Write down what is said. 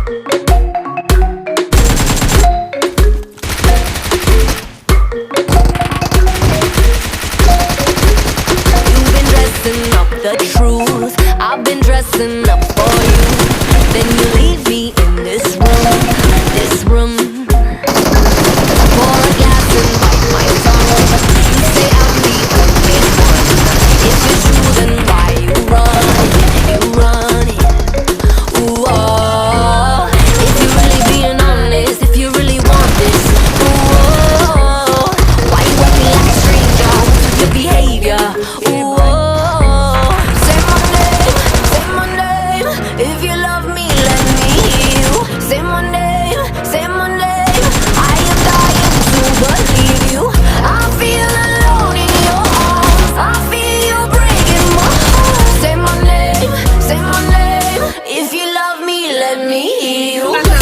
Up the truth, I've been dressing up for you. Then you leave me in this room. Pour a glass and bite my tongue. You say I'm the only one. If it's true, then why you run it? Ooh, oh. If you're really being honest, if you really want this, ooh, oh. Why you acting like a stranger? What's your behavior? Ooh, oh. If you love me, let me hear you. Say my name, say my name. I am dying to believe you. I feel alone in your arms. I feel you breaking my heart. Say my name, say my name. If you love me, let me hear you.